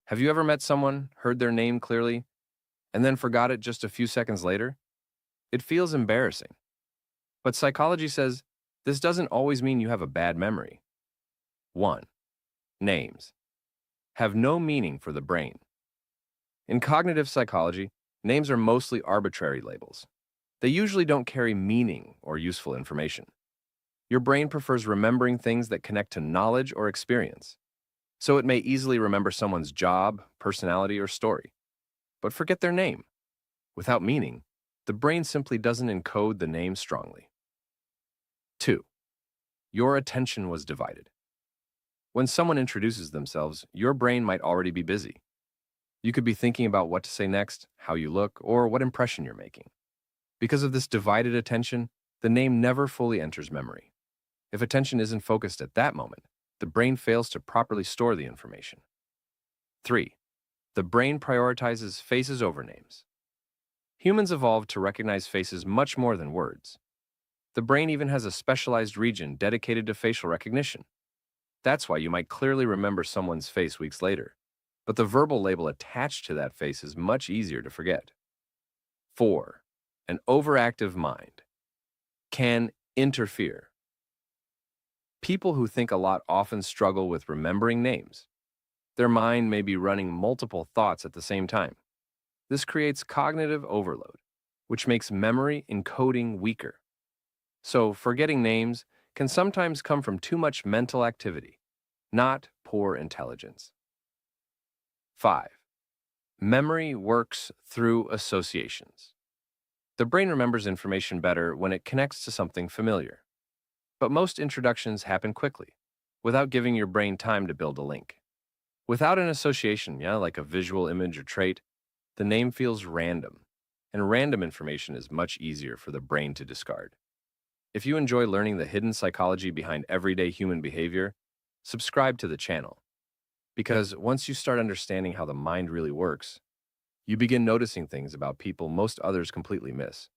Have you ever met someone, heard their name clearly, and then forgot it just a few seconds later? It feels embarrassing. But psychology says this doesn't always mean you have a bad memory. 1. Names have no meaning for the brain. In cognitive psychology, names are mostly arbitrary labels. They usually don't carry meaning or useful information. Your brain prefers remembering things that connect to knowledge or experience, so it may easily remember someone's job, personality, or story, but forget their name. Without meaning, the brain simply doesn't encode the name strongly. 2. Your attention was divided. When someone introduces themselves, your brain might already be busy. You could be thinking about what to say next, how you look, or what impression you're making. Because of this divided attention, the name never fully enters memory. If attention isn't focused at that moment, the brain fails to properly store the information. 3. The brain prioritizes faces over names. Humans evolved to recognize faces much more than words. The brain even has a specialized region dedicated to facial recognition. That's why you might clearly remember someone's face weeks later, but the verbal label attached to that face is much easier to forget. 4. An overactive mind can interfere. People who think a lot often struggle with remembering names. Their mind may be running multiple thoughts at the same time. This creates cognitive overload, which makes memory encoding weaker. So, forgetting names can sometimes come from too much mental activity, not poor intelligence. 5. Memory works through associations. The brain remembers information better when it connects to something familiar. But most introductions happen quickly, without giving your brain time to build a link. Without an association, like a visual image or trait, the name feels random, and random information is much easier for the brain to discard. If you enjoy learning the hidden psychology behind everyday human behavior, subscribe to the channel. Because once you start understanding how the mind really works, you begin noticing things about people most others completely miss.